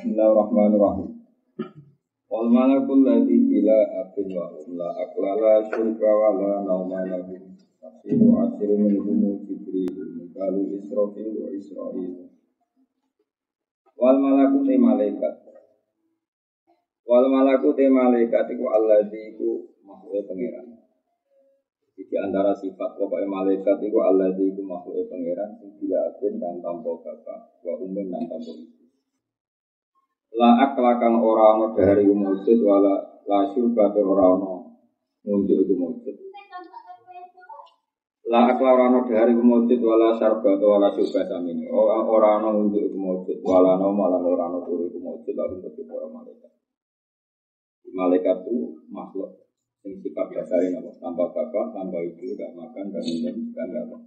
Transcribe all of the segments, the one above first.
Bismillahirrahmanirrahim. Wal malakul ladzi ila akhir wa la aqlala syurba wa la nauma lahu. Tafsiru asir minhum Jibril, Mikalu Israfil wa Israil. Wal malakut malaikat. Wal malakut malaikat iku alladzi iku makhluk pangeran. Di antara sifat pokok malaikat iku alladzi iku makhluk pangeran sing bila akhir dan tanpa bapak wa umum dan tanpa ibu. La akla kang ora ana dari mujud wala la syurba ora ana mujud mujud. La akla ora ana dari mujud wala syarba wala syurba samini. Ora ana mujud mujud wala ana malah ora ana turu mujud lalu tetep ora malaikat. Malaikat itu makhluk yang sifat dasarnya apa? Tanpa bapak, tanpa ibu, tidak makan dan minum dan tidak apa.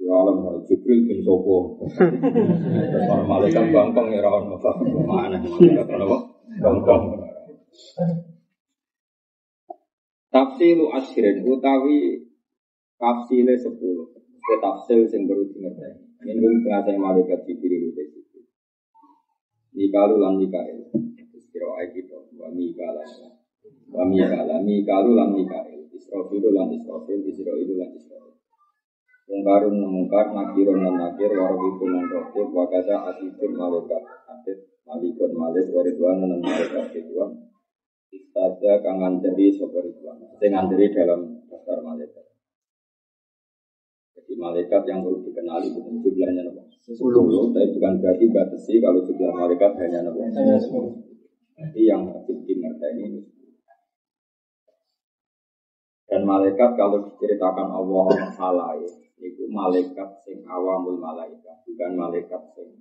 Ya alam kalau Jibril bin Sopo, terus malaikat bangkong ya rawan bapak mana? Malaikat apa? Bangkong. Tafsilu ashirin utawi tafsile 10. Tafsil yang baru dimengerti. Ini setengah malaikat Jibril itu. Mikalu lan Mikael. Kira kita wa Mikalan. Wa Mikalu lan Mikael. Israfil lan Israfil, Israil lan Israil. Mungkarun mungkar, nakirun dan nakir, warabikun dan rokib, wakasa asifun malaikat, atit, malikun malik, waridwan dan malaikat ridwan. Istada kang nganteri sopa ridwan. Saya nganteri dalam daftar malaikat. Jadi malaikat yang perlu dikenali bukan jumlahnya 10, tapi bukan berarti batasi kalau jumlah malaikat hanya 10. Jadi yang wajib dimengerti ini. Dan malaikat kalau diceritakan Allah salah itu malaikat sing awamul malaikat, bukan malaikat sing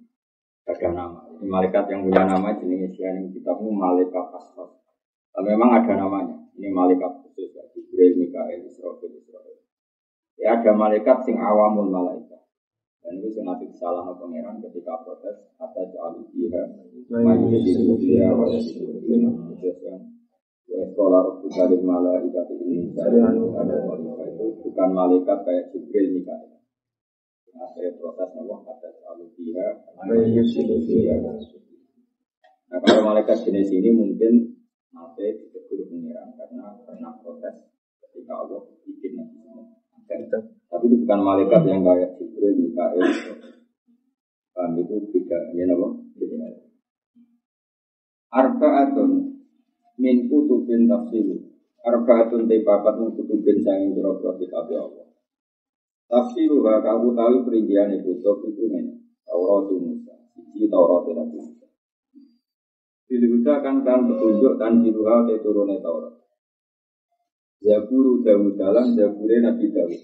ada nama. Ini malaikat yang punya nama jenis yang kitabmu malaikat asal. Memang ada namanya. Ini malaikat khusus, Jibril, Mikael, Israfil, Israil. Ya ada malaikat sing awamul malaikat. Dan itu nanti salah pangeran ketika protes atas alihya, majlis dia wajib sekolah bukan malaikat ini ada itu bukan malaikat kayak Jibril Mikael. Nah, saya protes nama atas alihya, majlis dia. Nah kalau malaikat jenis ini mungkin nanti ditegur pangeran karena pernah protes ketika Allah bikin nabi. Tapi itu bukan malaikat yang kayak Jibril, Mikael. Kami itu tidak, ya nama. Arba'atun min kutubin tafsir. Arba'atun tepakat min kutubin sanging biro-biro kitab Allah. Tafsiruha kamu tahu perincian kutub itu men. Taurat Musa, siji Taurat Nabi Musa. Diluda kan petunjuk dan diluha te turune Taurat. Zaburu Dawud dalam Zabure Nabi Dawud.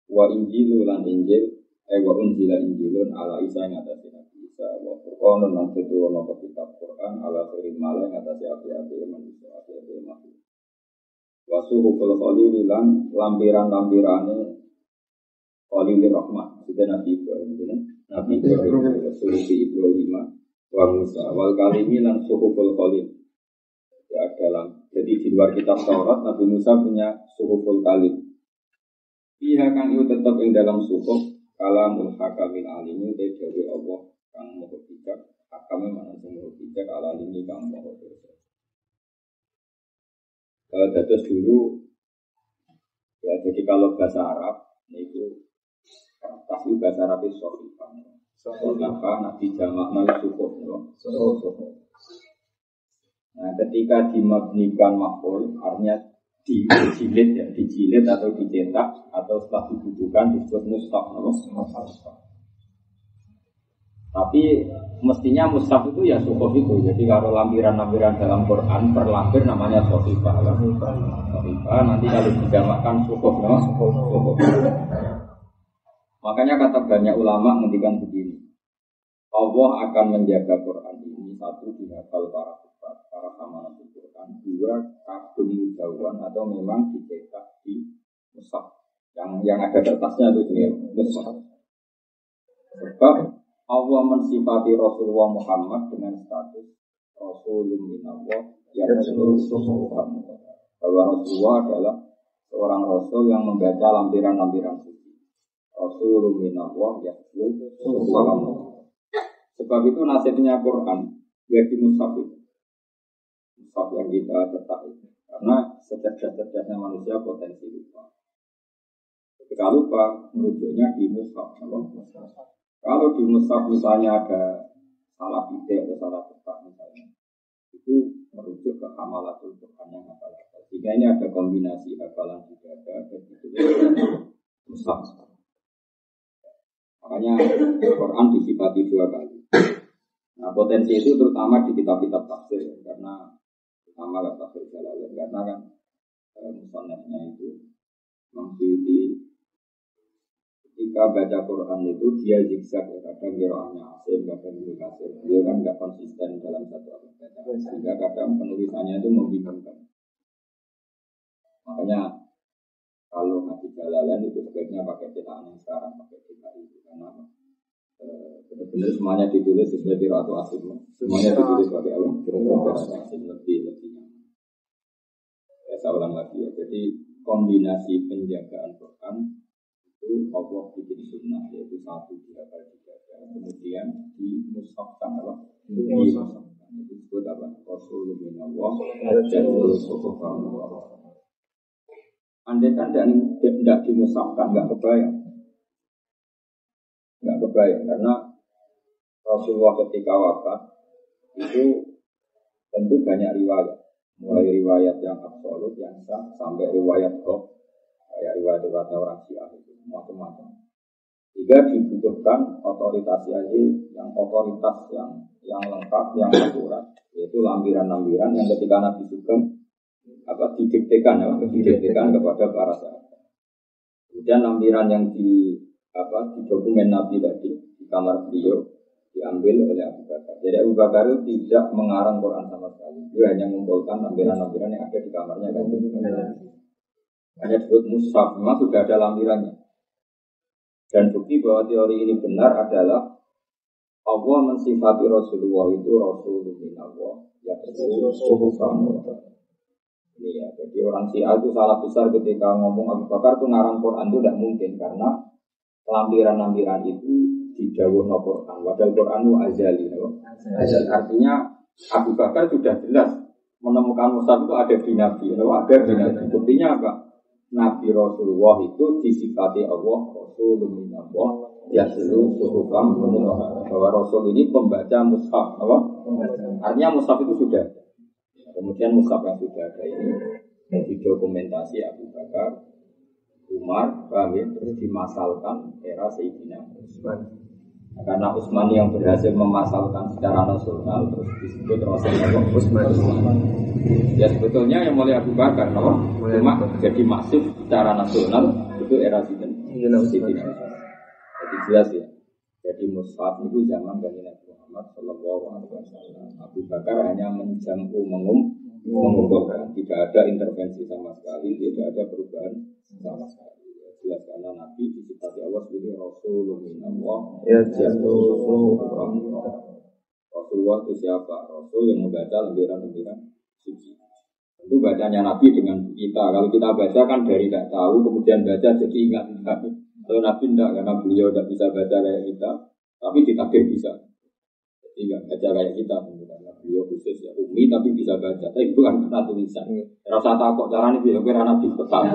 Wa Injilu lan Injil, wa unzila Injilun ala Isa yang atas Nabi Isa. Wa Qur'anun lan turun kitab Qur'an ala siril malah yang atas api-api manusia, api-api makhluk. Wa suhuful khalil lan lampiran-lampirane Khalilur Rahman, sudah Nabi Ibrahim, Nabi Ibrahim, suhufi Ibrahim wa Musa, wal kalimi lan suhuful khalil. Ya dalam, jadi di luar kitab Taurat Nabi Musa punya suhuful kalim. Pihak kang itu tetap yang dalam suhuf kalamul hakamil alimi dari Allah kang maha bijak, hakamnya mana sing maha bijak alimi kang maha bijak. Kalau dados dulu ya jadi kalau bahasa Arab itu pasti bahasa Arab itu sohifah. Sohifah nabi jamak nol suhuf. Nah, ketika dimabnikan maf'ul, artinya dijilid atau dicetak atau setelah dibutuhkan disebut mushaf. Tapi mestinya mushaf itu ya suhuf itu. Jadi kalau lampiran-lampiran dalam Quran per lampir namanya sohifah. Sohifah nanti kalau dijamakkan suhuf. Makanya kata banyak ulama menghentikan begini. Allah akan menjaga Quran ini satu dihafal para hamalan Quran, dua kagum mudawwan atau memang dicetak di mushaf yang ada kertasnya itu jenis mushaf. Sebab Allah mensifati Rasulullah Muhammad dengan status Rasulun minallah yang Rasulullah, bahwa Rasulullah adalah seorang Rasul yang membaca lampiran-lampiran suci. Rasulun minallah yang Rasulullah. Sebab itu nasibnya Quran ya di mushaf itu. Mushaf yang kita cetak itu. Karena secerdas-cerdasnya manusia potensi lupa. Ketika lupa, merujuknya di mushaf. Kalau di mushaf misalnya ada salah titik atau salah cetak misalnya, itu merujuk ke hamalatul Quran yang hafal-hafal. Jika ini ada kombinasi hafalan juga ada itu mushaf. Makanya Quran disifati 2 kali. Nah, potensi itu terutama di kitab-kitab tafsir, karena pertama kan tafsir Jalalain, karena kan musannafnya itu Maksudi ketika baca Quran itu dia zigzag, kadang qiraatnya Asim, kadang Ibnu Katsir. Dia kan nggak konsisten dalam satu bacaan, sehingga kadang penulisannya itu membingungkan. Makanya kalau ngaji Jalalain itu sebaiknya pakai cetakan yang sekarang, pakai cetak itu, karena benar-benar semuanya ditulis sesuai qiraat Asim. Semuanya ditulis pakai Allah, qiraat Asim lebih nyaman. Saya ulang lagi ya. Jadi kombinasi penjagaan Quran itu Allah bikin sunnah, yaitu satu dihafal dijaga, kemudian dimushafkan apa? Dimushafkan. Itu disebut apa? Rasulullah dan Rasulullah. Andai kan tidak dimushafkan, nggak kebayang, karena Rasulullah ketika wafat itu tentu banyak riwayat. Mulai riwayat yang absolut, yang sah, sampai riwayat hoax, kayak riwayat orang Syiah itu, macam-macam. Jika dibutuhkan otoritas yang otoritas yang lengkap, yang akurat, yaitu lampiran-lampiran yang ketika Nabi Sugeng didiktekan kepada para sahabat. Kemudian lampiran yang di dokumen Nabi tadi di kamar beliau diambil oleh Abu Bakar. Jadi Abu Bakar itu tidak mengarang Quran sama sekali. Dia hanya mengumpulkan lampiran-lampiran yang ada di kamarnya. Hanya disebut mushaf, memang sudah ada lampirannya. Dan bukti bahwa teori ini benar adalah Allah mensifati Rasulullah itu Rasulullah min Allah. Ya ini ya, jadi orang Syiah itu salah besar ketika ngomong Abu Bakar itu ngarang Quran itu tidak mungkin, karena lampiran-lampiran itu didhawuhna Quran. Padahal Quran itu azali. Artinya Abu Bakar sudah jelas menemukan mushaf itu ada di Nabi. Ada di Nabi. Buktinya apa? Nabi Rasulullah itu disifati Allah Rasulullah min Allah yaslu suhufam, bahwa Rasul ini pembaca mushaf. Artinya mushaf itu sudah. Kemudian mushaf yang sudah ada ini didokumentasi Abu Bakar, Umar, terus dimasalkan era Sayyidina Utsman. Karena Utsman yang berhasil memasalkan secara nasional, terus disebut Rasulullah Utsman. Ya sebetulnya yang mulai Abu Bakar, cuma jadi masif secara nasional itu era Sayyidina Utsman. Jadi jelas ya. Jadi mushaf itu zaman Nabi Muhammad Sallallahu Alaihi Wasallam. Abu Bakar hanya menjangkau mengumpulkan, tidak ada intervensi sama sekali, tidak ada perubahan sama sekali. Jelas karena Nabi disifati Allah sebagai Rasulullah min Allah. Rasulullah itu siapa? Rasul yang membaca lembaran-lembaran suci. Itu bacanya Nabi dengan kita. Kalau kita baca kan dari tidak tahu, kemudian baca jadi ingat. Kalau Nabi tidak, karena beliau tidak bisa baca kayak kita, tapi ditakdir bisa. Jadi tidak baca kayak kita, karena beliau khusus ya umi, tapi bisa baca. Tapi bukan kata tulisan. Rasa takut caranya biar kira Nabi tetap.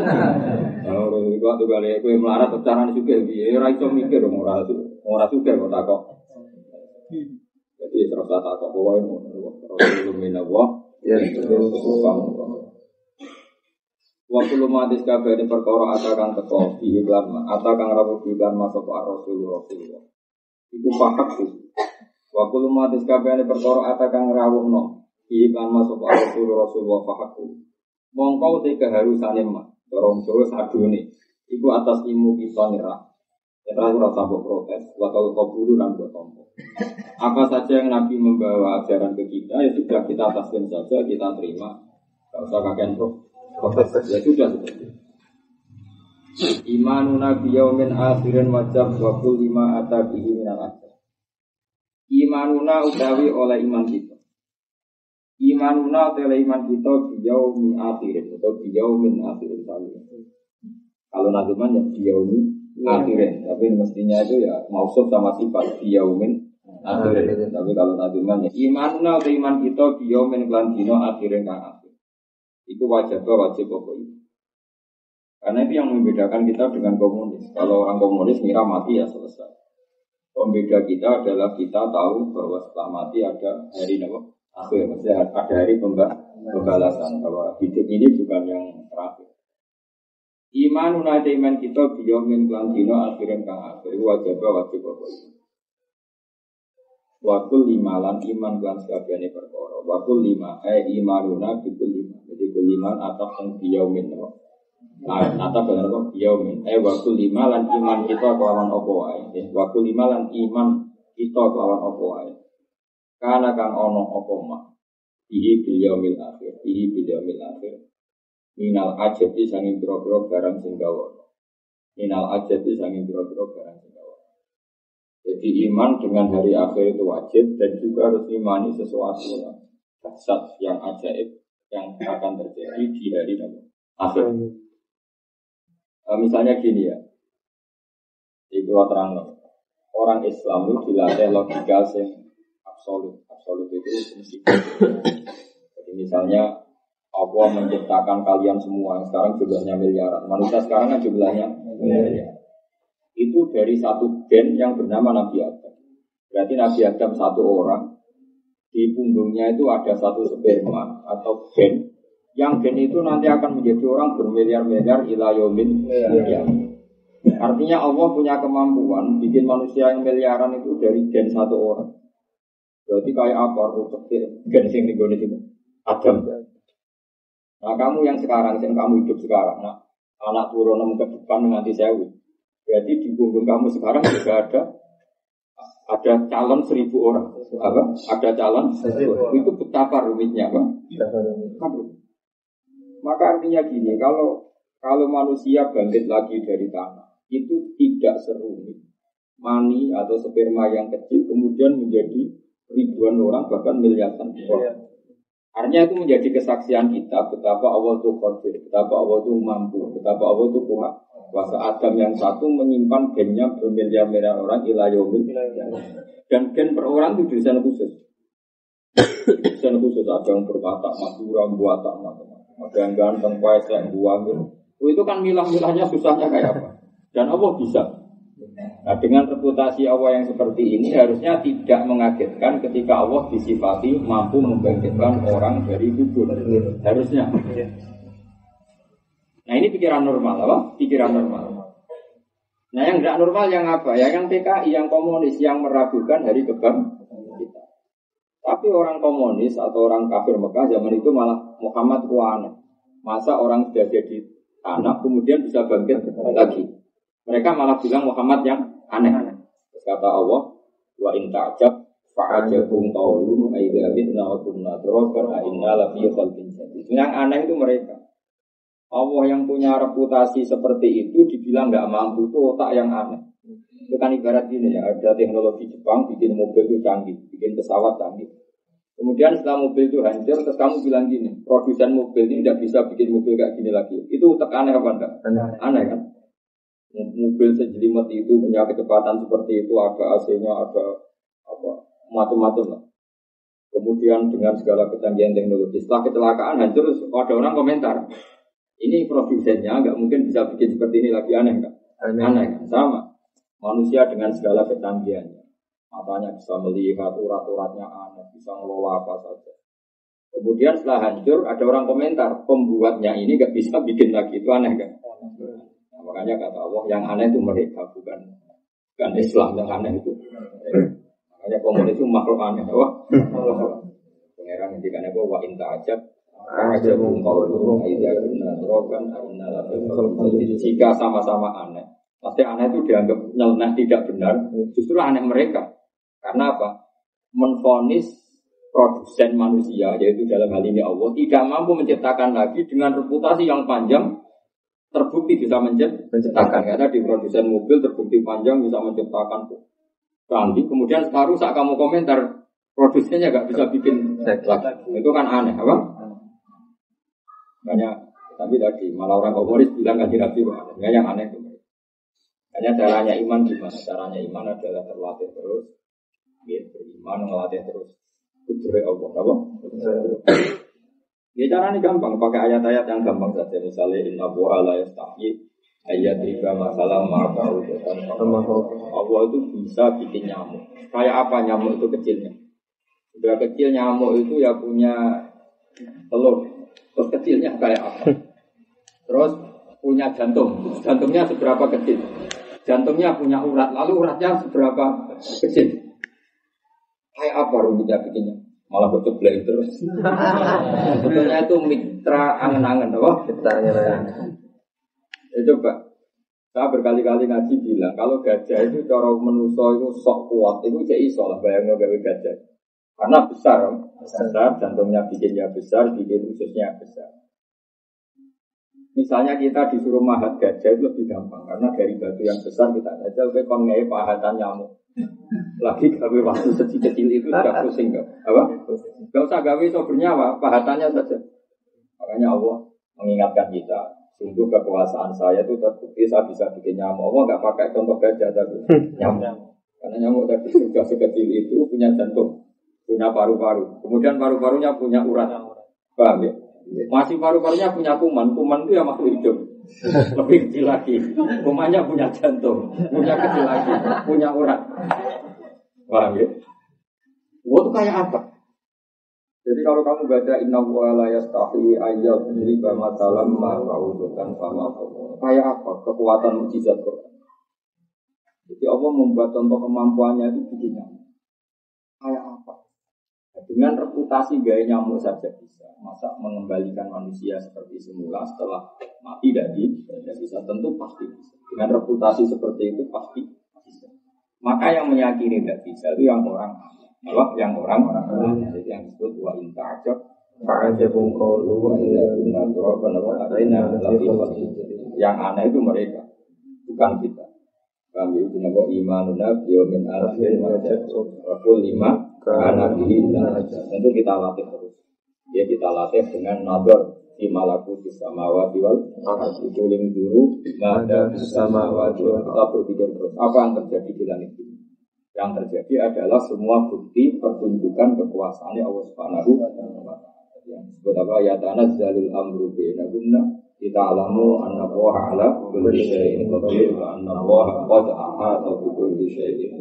Kalau waktu kali aku melarat caranya juga, dia raiso mikir orang juga kok takut. Jadi rasa takut pokoknya Rasulullah min Allah ya waktu lumatis kabeh ini perkara atakan teko diiklan atakan rawuh diiklan masuk Rasulullah. Iku pakat sih. Waktu lumatis kabeh ini perkara atakan rawuhno diiklan masuk Rasulullah pakat. Mongko te keharusane mah dorong Jawa sadune iku atas ilmu kita nira. Kita ora sambok protes, waktu kaburu lan buat tompo. Apa saja yang Nabi membawa ajaran ke kita ya sudah kita taslim saja, kita terima. Enggak usah kakek protes ya sudah seperti itu. Imanuna biyaumin akhirin wajab wa kulli ma atabihi minal ajab. Imanuna utawi oleh iman kita. Imanuna oleh iman kita biyaumin akhirin atau biyaumin akhirin sami. Kalau nazuman ya biyaumin akhirin, tapi mestinya itu ya mausuf sama sifat biyaumin akhir. Tapi kalau naduman ya imanna atau iman kita biyomin kelan dino akhirin kang akhir. Itu wajib pokok itu. Karena itu yang membedakan kita dengan komunis. Kalau orang komunis ngira mati ya selesai. Pembeda kita adalah kita tahu bahwa setelah mati ada hari akhir. Maksudnya ada hari pembalasan. Bahwa hidup ini bukan yang terakhir. Iman unate iman kita biyomin kelan dino akhirin kang akhir. Wajib pokok itu. Wakul lima lan iman kelan sekabiane perkara. Wakul lima imanuna bikul lima. Jadi kul lima atas yang biyomin Nata benar kok yaumin. Waktu lima lan iman kita kelawan opo wae. Waktu lima lan iman kita kelawan opo wae. Karena kang ono opo mak. Ihi bil yaumil akhir. Ihi bil yaumil akhir. Minal ajati sanging boro-boro barang sing gawono. Minal ajati sanging boro-boro barang sing gawono. Jadi iman dengan hari akhir itu wajib dan juga harus imani sesuatu yang dahsyat, yang ajaib yang akan terjadi di hari akhir. Misalnya gini ya, itu terang orang Islam itu dilatih logika yang absolut itu mesti. Jadi misalnya Allah menciptakan kalian semua, sekarang jumlahnya miliaran, manusia sekarang kan jumlahnya miliaran. Itu dari satu gen yang bernama Nabi Adam. Berarti Nabi Adam satu orang, di punggungnya itu ada satu sperma atau gen. Yang gen itu nanti akan menjadi orang bermiliar-miliar ila yaumin qiyamah. Artinya Allah punya kemampuan bikin manusia yang miliaran itu dari gen satu orang. Berarti kayak apa? Gen sing digone itu Adam. Nah kamu yang sekarang, yang kamu hidup sekarang, nah anak turun ke depan nganti 1000. Berarti di punggung kamu sekarang juga ada calon 1000 orang. Apa? Ada calon 1000. Itu betapa rumitnya, Pak. Maka artinya gini, kalau manusia bangkit lagi dari tanah, itu tidak serumit mani atau sperma yang kecil kemudian menjadi ribuan orang bahkan miliaran orang. Artinya itu menjadi kesaksian kita betapa Allah itu qadir, betapa Allah itu mampu, betapa Allah itu kuat. Kuasa Adam yang satu menyimpan gennya bermiliar-miliar orang ila yaumil qiyamah. Dan gen per orang itu desain khusus. Desain khusus ada yang berkata Madura buat macam. Ada yang ganteng, kuasa, yang buang gitu. Itu kan milah-milahnya susahnya kayak apa. Dan Allah bisa. Nah dengan reputasi Allah yang seperti ini harusnya tidak mengagetkan ketika Allah disifati mampu membangkitkan orang dari kubur. Harusnya. Nah ini pikiran normal, apa? Pikiran normal. Nah yang tidak normal yang apa? Ya yang PKI, yang komunis, yang meragukan hari kebangkitan. Tapi orang komunis atau orang kafir Mekah zaman itu malah Muhammad aneh. Masa orang sudah jadi anak kemudian bisa bangkit lagi. Mereka malah bilang Muhammad yang aneh. Terus kata Allah, wa in ta'jab fa'ajabum qawlum aidza bitna wa kunna turaban a inna la fi khalqin jadid. Yang aneh itu mereka. Allah yang punya reputasi seperti itu dibilang enggak mampu, itu otak yang aneh. Itu kan ibarat gini ya, ada teknologi Jepang bikin mobil itu canggih, bikin pesawat canggih. Kemudian setelah mobil itu hancur, terus kamu bilang gini, produsen mobil ini tidak bisa bikin mobil kayak gini lagi. Itu otak aneh apa enggak? Aneh kan? Mobil sejelimet itu punya kecepatan seperti itu, ada AC-nya, ada apa macam-macam lah. Kemudian dengan segala kecanggihan teknologi, setelah kecelakaan hancur, ada orang komentar, ini produsennya nggak mungkin bisa bikin seperti ini lagi, aneh kan? Aneh kan? Sama. Manusia dengan segala kecanggihannya, matanya bisa melihat, urat-uratnya aneh, bisa ngelola apa saja. Kemudian setelah hancur, ada orang komentar, pembuatnya ini nggak bisa bikin lagi, itu aneh kan? Nah, makanya kata Allah, yang aneh itu mereka, bukan Islam yang aneh itu. Makanya komunis itu makhluk aneh, wah. Pengeran yang dikatakan wa inta ajab, ajabum qawluhum aidza kunna turaban inna la fi. Jika sama-sama aneh, pasti aneh itu dianggap nyeleneh tidak benar, justru aneh mereka. Karena apa? Menvonis produsen manusia, yaitu dalam hal ini Allah, tidak mampu menciptakan lagi dengan reputasi yang panjang, terbukti bisa menciptakan. Karena di produsen mobil terbukti panjang bisa menciptakan canggih. Kemudian sekarang saat kamu komentar, produsennya nggak bisa bikin lagi. Itu kan aneh, apa? Banyak. Tapi tadi malah orang komunis bilang kan tidak yang aneh itu. Hanya caranya iman gimana? Caranya iman adalah terlatih terus Ya, beriman ngelatih terus kudrat Allah, apa? Ya caranya gampang, pakai ayat-ayat yang gampang saja. Misalnya inna Allaha la yastahi ayat riba masalah ma'ba'u. Allah itu bisa bikin nyamuk. Kayak apa nyamuk itu kecilnya? Sudah kecil nyamuk itu ya punya telur. Terus kecilnya kayak apa? Terus punya jantung. Jantungnya seberapa kecil? Jantungnya punya urat. Lalu uratnya seberapa kecil? Kayak apa rumitnya bikinnya? Malah bocor belai terus. Sebetulnya itu mitra angen-angen, apa? Mitra angen-angen. Ya coba, saya berkali-kali ngaji bilang kalau gajah itu cara menuso itu sok kuat, itu jadi iso lah bayangnya gawe gajah. Karena besar, jantungnya bikinnya besar, bikin ususnya besar. Misalnya kita disuruh mahat gajah itu lebih gampang karena dari batu yang besar kita aja lebih kongai pahatan nyamuk. Lagi gawe waktu kecil itu sudah pusing gak? Apa? Gak usah gawe so bernyawa, pahatannya saja. Makanya Allah mengingatkan kita, sungguh kekuasaan saya itu terbukti saya bisa bikin nyamuk. Allah gak pakai contoh gajah tapi nyamuk. Karena nyamuk tadi sudah sekecil itu punya jantung, punya paru-paru. Kemudian paru-parunya punya urat. Paham ya? Masih paru-parunya punya kuman. Kuman itu ya makhluk hidup. Lebih kecil lagi. Kumannya punya jantung, punya kecil lagi, punya urat. Paham ya? Wah itu kayak apa? Jadi kalau kamu baca Inna Allaha la yastahi ayat riba matalam ma'raudukan sama Allah. Kayak apa? Kekuatan mukjizat Quran. Jadi Allah membuat contoh kemampuannya itu begini. Kayak apa? Dengan reputasi gaya nyamuk saja bisa. Masa mengembalikan manusia seperti semula setelah mati tidak bisa. Tentu pasti bisa. Dengan reputasi seperti itu pasti bisa. Maka yang meyakini tidak bisa itu yang orang apa? Yang orang jadi yang disebut wa intajab fa'ajabun qawlu yang aneh itu mereka, bukan kita. Kami itu nama imanuna biyaumin akhir wajah lima karena ini tentu kita latih terus. Ya kita latih dengan nador di malaku di samawati wal ardi kuling dulu ada di samawati wal kita berpikir terus apa yang terjadi di langit ini. Yang terjadi adalah semua bukti pertunjukan kekuasaan Allah Subhanahu wa taala. Yang disebut apa ya tanazzalul amru bainahunna kita alamu anna Allaha ala kulli syai'in qadir wa anna Allaha qad ahata bi kulli syai'in.